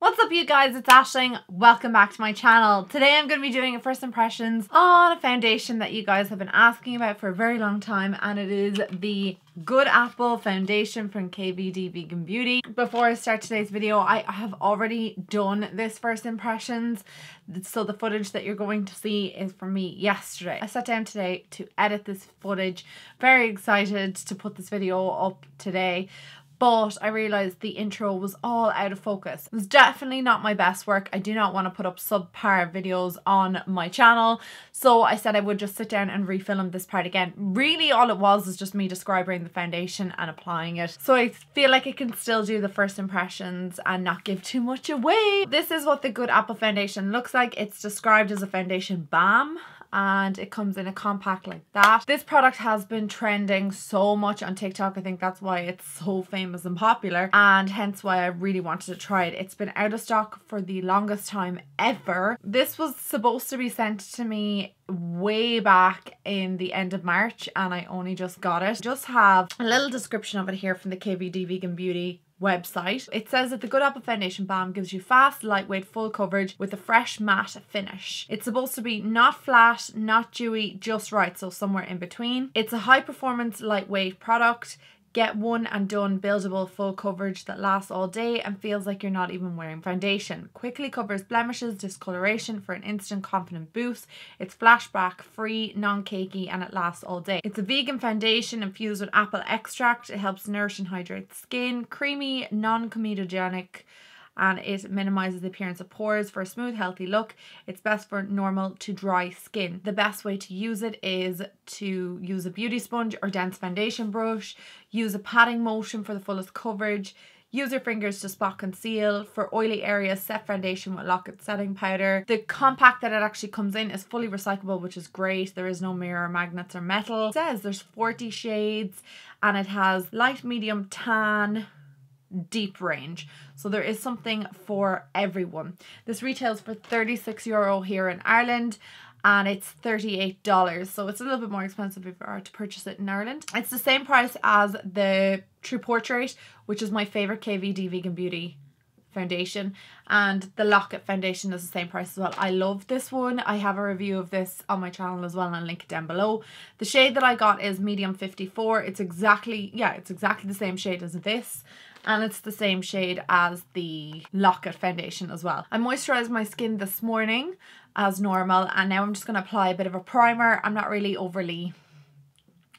What's up you guys, it's Aisling. Welcome back to my channel. Today I'm going to be doing a first impressions on a foundation that you guys have been asking about for a very long time, and it is the Good Apple foundation from KVD Vegan Beauty. Before I start today's video, I have already done this first impressions, so the footage that you're going to see is from me yesterday. I sat down today to edit this footage, very excited to put this video up today. But I realised the intro was all out of focus. It was definitely not my best work. I do not want to put up subpar videos on my channel. So I said I would just sit down and refilm this part again. Really all it was is just me describing the foundation and applying it. So I feel like I can still do the first impressions and not give too much away. This is what the Good Apple foundation looks like. It's described as a foundation balm, and it comes in a compact like that. This product has been trending so much on TikTok. I think that's why it's so famous and popular, and hence why I really wanted to try it. It's been out of stock for the longest time ever. This was supposed to be sent to me way back in the end of March, and I only just got it. Just have a little description of it here from the KVD Vegan Beauty website. It says that the Good Apple foundation balm gives you fast, lightweight, full coverage with a fresh matte finish. It's supposed to be not flat, not dewy, just right, so somewhere in between. It's a high performance, lightweight product. Get one and done buildable full coverage that lasts all day and feels like you're not even wearing foundation. Quickly covers blemishes, discoloration for an instant confident boost. It's flashback free, non-cakey, and it lasts all day. It's a vegan foundation infused with apple extract. It helps nourish and hydrate skin. Creamy, non-comedogenic, and it minimizes the appearance of pores for a smooth, healthy look. It's best for normal to dry skin. The best way to use it is to use a beauty sponge or dense foundation brush. Use a patting motion for the fullest coverage. Use your fingers to spot conceal. For oily areas, set foundation with lock-it setting powder. The compact that it actually comes in is fully recyclable, which is great. There is no mirror, magnets or metal. It says there's 40 shades and it has light, medium, tan, deep range, so there is something for everyone. This retails for €36 here in Ireland, and it's $38, so it's a little bit more expensive if you are to purchase it in Ireland. It's the same price as the True Portrait, which is my favorite KVD Vegan Beauty foundation, and the Lock-It foundation is the same price as well. I love this one. I have a review of this on my channel as well, and I'll link it down below. The shade that I got is medium 54. It's exactly the same shade as this, and it's the same shade as the Lock-It foundation as well. I moisturized my skin this morning as normal, and now I'm just going to apply a bit of a primer. I'm not really overly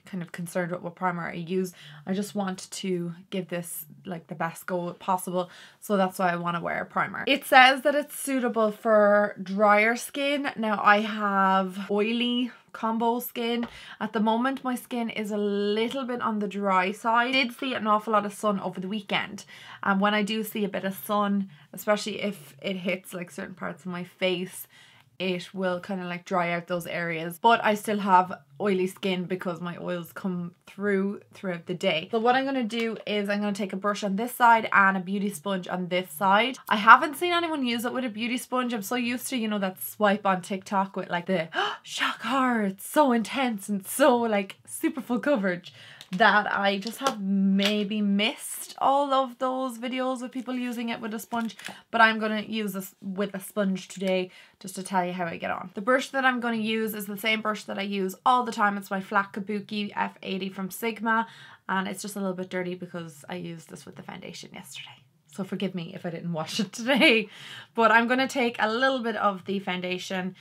kind of concerned with what primer I use. I just want to give this like the best go possible, so that's why I want to wear a primer. It says that it's suitable for drier skin. Now I have oily combo skin. At the moment my skin is a little bit on the dry side. I did see an awful lot of sun over the weekend, and when I do see a bit of sun, especially if it hits like certain parts of my face, it will kind of like dry out those areas. But I still have oily skin because my oils come throughout the day. So what I'm going to do is I'm going to take a brush on this side and a beauty sponge on this side. I haven't seen anyone use it with a beauty sponge. I'm so used to, you know, that swipe on TikTok with like the shock horror, it's so intense and so like super full coverage, that I just have maybe missed all of those videos of people using it with a sponge. But I'm going to use this with a sponge today just to tell you how I get on. The brush that I'm going to use is the same brush that I use all the time. It's my flat kabuki F80 from Sigma, and it's just a little bit dirty because I used this with the foundation yesterday. So forgive me if I didn't wash it today. But I'm going to take a little bit of the foundation.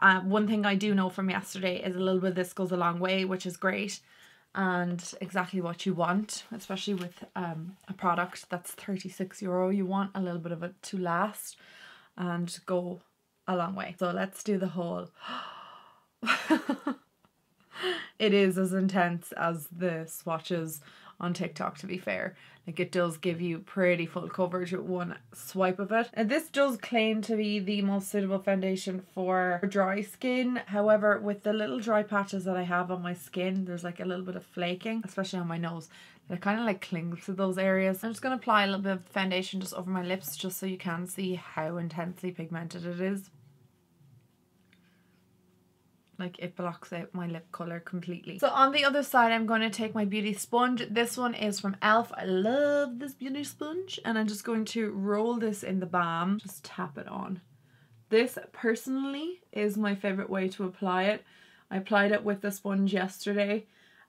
One thing I do know from yesterday is a little bit of this goes a long way, which is great and exactly what you want, especially with a product that's €36. You want a little bit of it to last and go a long way. So let's do the whole it is as intense as the swatches on TikTok, to be fair. Like, it does give you pretty full coverage with one swipe of it. And this does claim to be the most suitable foundation for dry skin. However, with the little dry patches that I have on my skin, there's like a little bit of flaking, especially on my nose. It kind of like clings to those areas. I'm just going to apply a little bit of foundation just over my lips, just so you can see how intensely pigmented it is. like it blocks out my lip colour completely. So on the other side, I'm going to take my beauty sponge. This one is from e.l.f. I love this beauty sponge, and I'm just going to roll this in the balm, just tap it on. This personally is my favourite way to apply it. I applied it with the sponge yesterday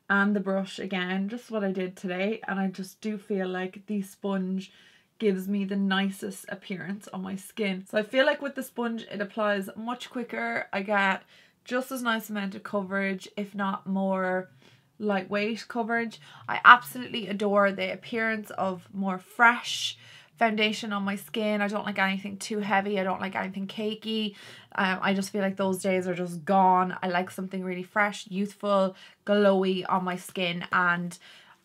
and the brush again, just what I did today, and I just do feel like the sponge gives me the nicest appearance on my skin. So I feel like with the sponge it applies much quicker. I get just as nice amount of coverage, if not more lightweight coverage. I absolutely adore the appearance of more fresh foundation on my skin. I don't like anything too heavy. I don't like anything cakey. I just feel like those days are just gone. I like something really fresh, youthful, glowy on my skin, and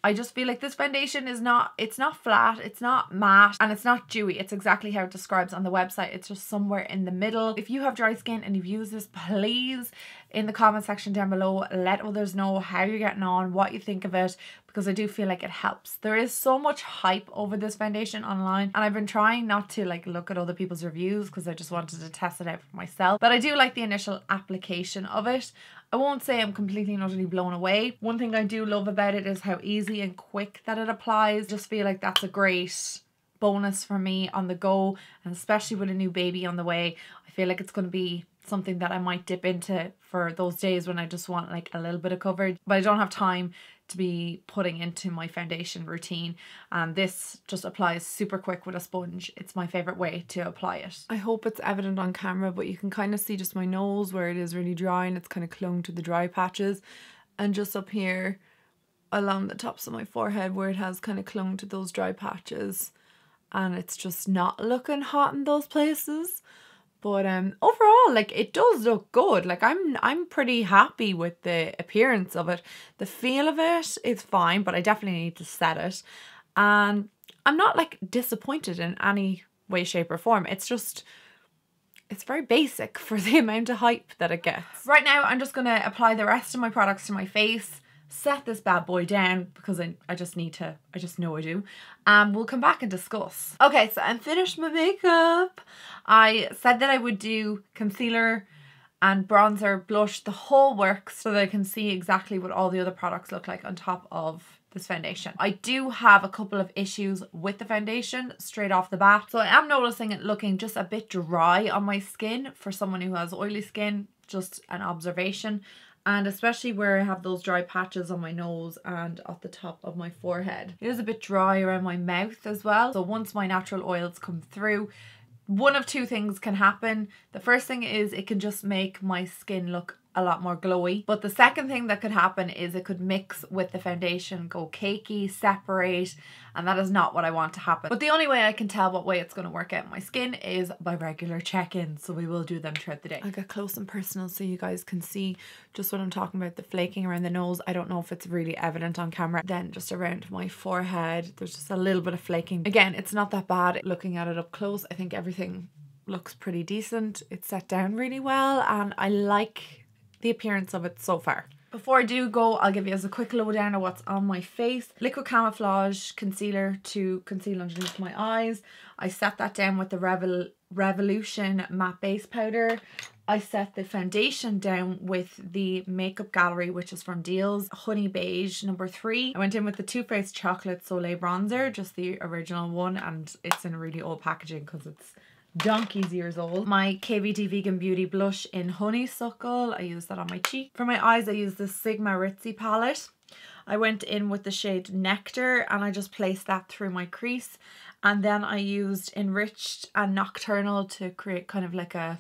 I just feel like this foundation is not, it's not flat, it's not matte, and it's not dewy. It's exactly how it describes on the website. It's just somewhere in the middle. If you have dry skin and you've used this, please in the comment section down below let others know how you're getting on, what you think of it, because I do feel like it helps. There is so much hype over this foundation online, and I've been trying not to like look at other people's reviews because I just wanted to test it out for myself. But I do like the initial application of it. I won't say I'm completely and utterly blown away. One thing I do love about it is how easy and quick that it applies. Just feel like that's a great bonus for me on the go, and especially with a new baby on the way, I feel like it's going to be something that I might dip into for those days when I just want like a little bit of coverage, but I don't have time to be putting into my foundation routine, and this just applies super quick with a sponge. It's my favorite way to apply it. I hope it's evident on camera, but you can kind of see just my nose where it is really dry and it's kind of clung to the dry patches, and just up here along the tops of my forehead where it has kind of clung to those dry patches, and it's just not looking hot in those places. But overall, like, it does look good. Like, I'm pretty happy with the appearance of it. The feel of it is fine, but I definitely need to set it. And I'm not like disappointed in any way, shape or form. It's just, it's very basic for the amount of hype that it gets. Right now, I'm just going to apply the rest of my products to my face, set this bad boy down because I just need to, I just know I do. We'll come back and discuss. Okay, so I'm finished my makeup. I said that I would do concealer and bronzer, blush, the whole works, so that I can see exactly what all the other products look like on top of this foundation. I do have a couple of issues with the foundation straight off the bat. So I am noticing it looking just a bit dry on my skin for someone who has oily skin, just an observation. And especially where I have those dry patches on my nose and at the top of my forehead. It is a bit dry around my mouth as well. So once my natural oils come through, one of two things can happen. The first thing is it can just make my skin look a lot more glowy. But the second thing that could happen is it could mix with the foundation, go cakey, separate, and that is not what I want to happen. But the only way I can tell what way it's going to work out in my skin is by regular check-ins, so we will do them throughout the day. I get close and personal so you guys can see just what I'm talking about, the flaking around the nose. I don't know if it's really evident on camera. Then just around my forehead, there's just a little bit of flaking. Again, it's not that bad looking at it up close. I think everything looks pretty decent. It's set down really well, and I like the appearance of it so far. Before I do go, I'll give you as a quick lowdown of what's on my face. Liquid Camouflage concealer to conceal underneath my eyes. I set that down with the Revolution matte base powder. I set the foundation down with the Makeup Gallery, which is from Deals, Honey Beige number 3. I went in with the Too Faced Chocolate Soleil bronzer, just the original one, and it's in really old packaging because it's donkey's years old. My KVD Vegan Beauty blush in Honeysuckle. I used that on my cheek. For my eyes, I used the Sigma Ritzy palette. I went in with the shade Nectar and I just placed that through my crease. And then I used Enriched and Nocturnal to create kind of like a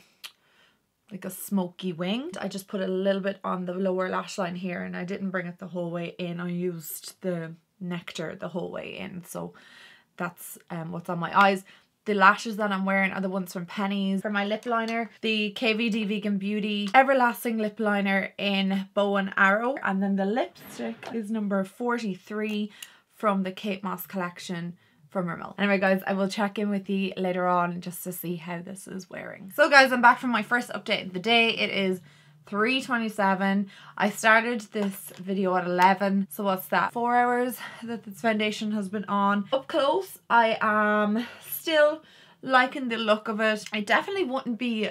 smoky wing. I just put a little bit on the lower lash line here, and I didn't bring it the whole way in. I used the Nectar the whole way in. So that's what's on my eyes. The lashes that I'm wearing are the ones from Pennies. For my lip liner, the KVD Vegan Beauty Everlasting Lip Liner in Bow and Arrow. And then the lipstick is number 43 from the Kate Moss collection from Rimmel. Anyway guys, I will check in with you later on just to see how this is wearing. So guys, I'm back from my first update of the day. It is 3:27. I started this video at 11, so what's that, 4 hours that this foundation has been on. Up close, I am still liking the look of it. I definitely wouldn't be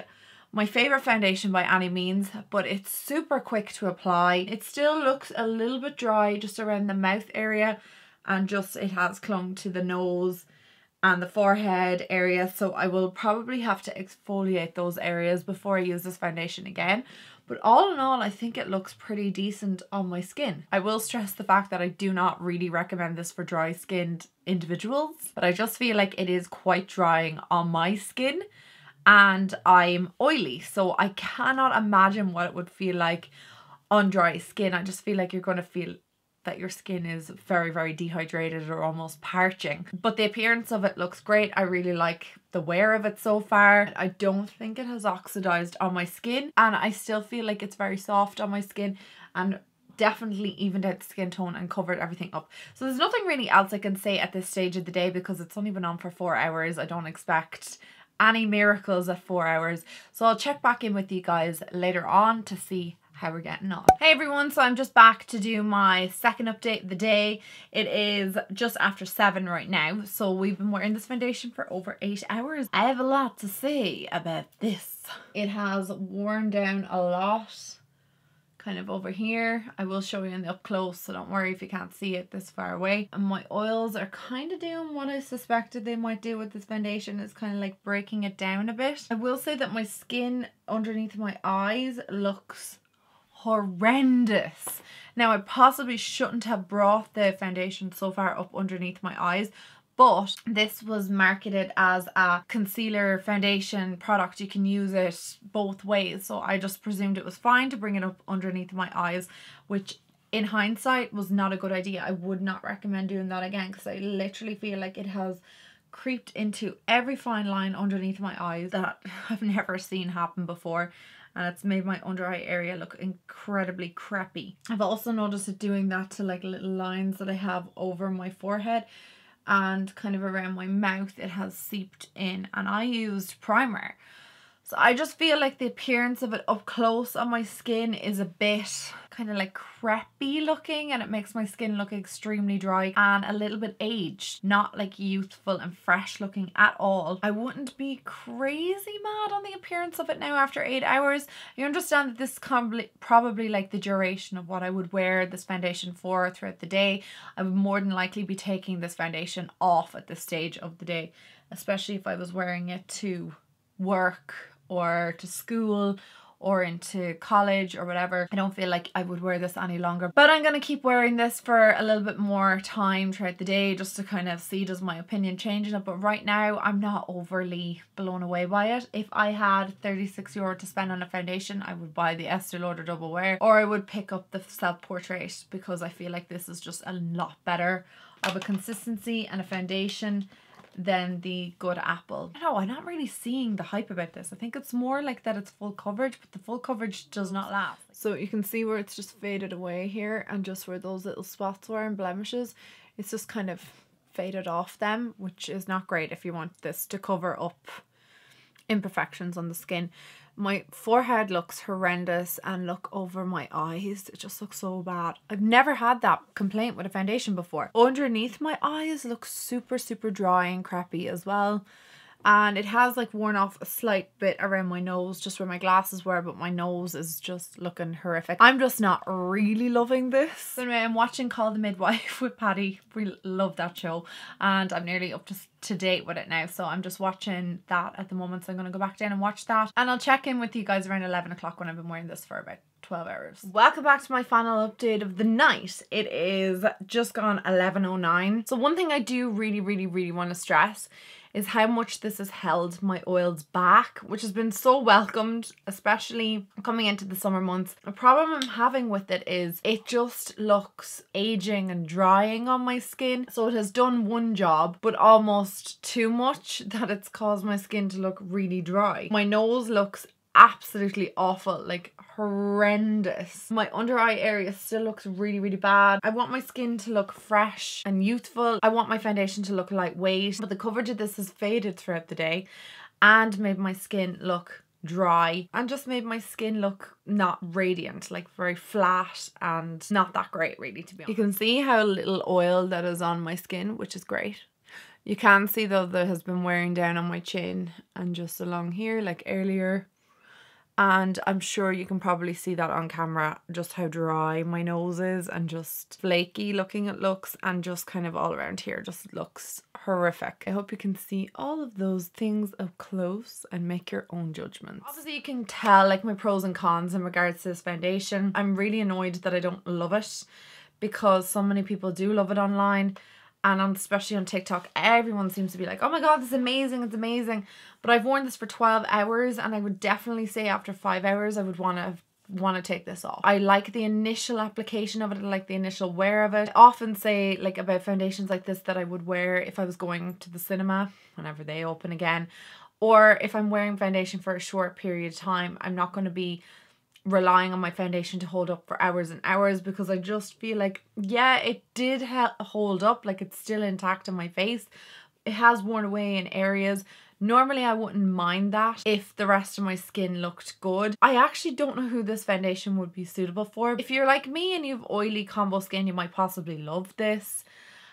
my favorite foundation by any means, but it's super quick to apply. It still looks a little bit dry just around the mouth area, and just it has clung to the nose and the forehead area, so I will probably have to exfoliate those areas before I use this foundation again. But all in all, I think it looks pretty decent on my skin. I will stress the fact that I do not really recommend this for dry skinned individuals, but I just feel like it is quite drying on my skin, and I'm oily, so I cannot imagine what it would feel like on dry skin. I just feel like you're going to feel that your skin is very, very dehydrated or almost parching. But the appearance of it looks great. I really like the wear of it so far. I don't think it has oxidized on my skin, and I still feel like it's very soft on my skin and definitely evened out the skin tone and covered everything up. So there's nothing really else I can say at this stage of the day because it's only been on for 4 hours. I don't expect any miracles at 4 hours. So I'll check back in with you guys later on to see how we're getting on. Hey everyone, so I'm just back to do my second update of the day. It is just after 7 right now, so we've been wearing this foundation for over 8 hours. I have a lot to say about this. It has worn down a lot, kind of over here. I will show you in the up close, so don't worry if you can't see it this far away. And my oils are kind of doing what I suspected they might do with this foundation. It's kind of like breaking it down a bit. I will say that my skin underneath my eyes looks horrendous. Now I possibly shouldn't have brought the foundation so far up underneath my eyes, but this was marketed as a concealer foundation product. You can use it both ways, so I just presumed it was fine to bring it up underneath my eyes, which in hindsight was not a good idea. I would not recommend doing that again because I literally feel like it has creeped into every fine line underneath my eyes that I've never seen happen before, and it's made my under eye area look incredibly crappy. I've also noticed it doing that to like little lines that I have over my forehead and kind of around my mouth. It has seeped in, and I used primer. So I just feel like the appearance of it up close on my skin is a bit kind of like crappy looking, and it makes my skin look extremely dry and a little bit aged, not like youthful and fresh looking at all. I wouldn't be crazy mad on the appearance of it now after 8 hours. You understand that this is probably like the duration of what I would wear this foundation for throughout the day. I would more than likely be taking this foundation off at this stage of the day, especially if I was wearing it to work or to school or into college or whatever. I don't feel like I would wear this any longer, but I'm going to keep wearing this for a little bit more time throughout the day just to kind of see does my opinion change in it. But right now I'm not overly blown away by it. If I had €36 to spend on a foundation, I would buy the Estee Lauder Double Wear, or I would pick up the Self Portrait because I feel like this is just a lot better of a consistency and a foundation than the Good Apple. No, I'm not really seeing the hype about this. I think it's more like that it's full coverage, but the full coverage does not last. So you can see where it's just faded away here, and just where those little spots were and blemishes, it's just kind of faded off them, which is not great if you want this to cover up imperfections on the skin. My forehead looks horrendous, and look over my eyes, it just looks so bad. I've never had that complaint with a foundation before. Underneath my eyes looks super dry and crappy as well, and it has like worn off a slight bit around my nose just where my glasses were, but my nose is just looking horrific. I'm just not really loving this. So anyway, I'm watching Call the Midwife with Paddy. We love that show, and I'm nearly up to date with it now, so I'm just watching that at the moment. So I'm going to go back down and watch that, and I'll check in with you guys around 11 o'clock when I've been wearing this for about 12 hours. Welcome back to my final update of the night. It is just gone 11:09. So one thing I do really want to stress is how much this has held my oils back, which has been so welcomed, especially coming into the summer months. The problem I'm having with it is it just looks aging and drying on my skin. So it has done one job, but almost too much, that it's caused my skin to look really dry. My nose looks absolutely awful, like horrendous. My under eye area still looks really bad. I want my skin to look fresh and youthful. I want my foundation to look lightweight, but the coverage of this has faded throughout the day and made my skin look dry and just made my skin look not radiant, like very flat and not that great really, to be honest. You can see how little oil that is on my skin, which is great. You can see though that has been wearing down on my chin and just along here like earlier. And I'm sure you can probably see that on camera, just how dry my nose is and just flaky looking it looks, and just kind of all around here just looks horrific. I hope you can see all of those things up close and make your own judgments. Obviously you can tell like my pros and cons in regards to this foundation. I'm really annoyed that I don't love it, because so many people do love it online. And especially on TikTok, everyone seems to be like, oh my god, this is amazing, it's amazing. But I've worn this for 12 hours and I would definitely say after 5 hours I would want to take this off. I like the initial application of it, I like the initial wear of it. I often say like about foundations like this that I would wear if I was going to the cinema whenever they open again, or if I'm wearing foundation for a short period of time. I'm not going to be relying on my foundation to hold up for hours and hours, because I just feel like, yeah, it did hold up, like it's still intact on my face. It has worn away in areas. Normally I wouldn't mind that if the rest of my skin looked good. I actually don't know who this foundation would be suitable for. If you're like me and you have oily combo skin, you might possibly love this.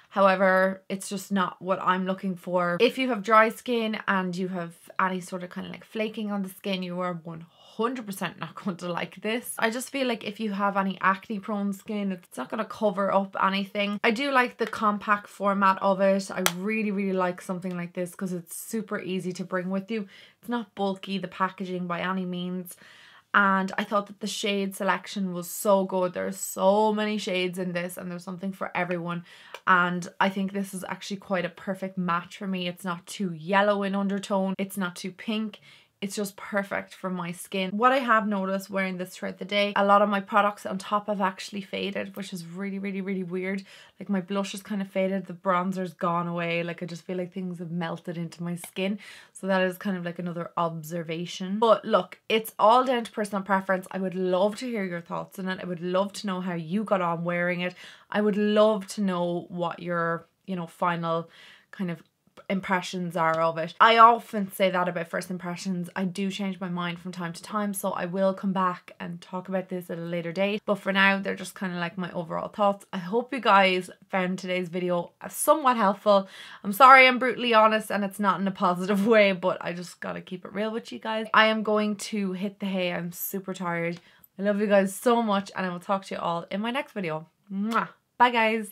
However, it's just not what I'm looking for. If you have dry skin and you have any sort of kind of like flaking on the skin, you are 100% not going to like this. I just feel like if you have any acne prone skin, it's not going to cover up anything. I do like the compact format of it. I really like something like this because it's super easy to bring with you. It's not bulky, the packaging by any means. And I thought that the shade selection was so good. There's so many shades in this and there's something for everyone. And I think this is actually quite a perfect match for me. It's not too yellow in undertone. It's not too pink. It's just perfect for my skin. What I have noticed wearing this throughout the day, a lot of my products on top have actually faded, which is really weird. Like my blush is kind of faded, the bronzer's gone away. Like I just feel like things have melted into my skin. So that is kind of like another observation. But look, it's all down to personal preference. I would love to hear your thoughts on it. I would love to know how you got on wearing it. I would love to know what your, final kind of impressions are of it. I often say that about first impressions. I do change my mind from time to time, so I will come back and talk about this at a later date, but for now they're just kind of like my overall thoughts. I hope you guys found today's video somewhat helpful. I'm sorry I'm brutally honest and it's not in a positive way, but I just gotta keep it real with you guys. I am going to hit the hay. I'm super tired. I love you guys so much and I will talk to you all in my next video. Mwah. Bye guys.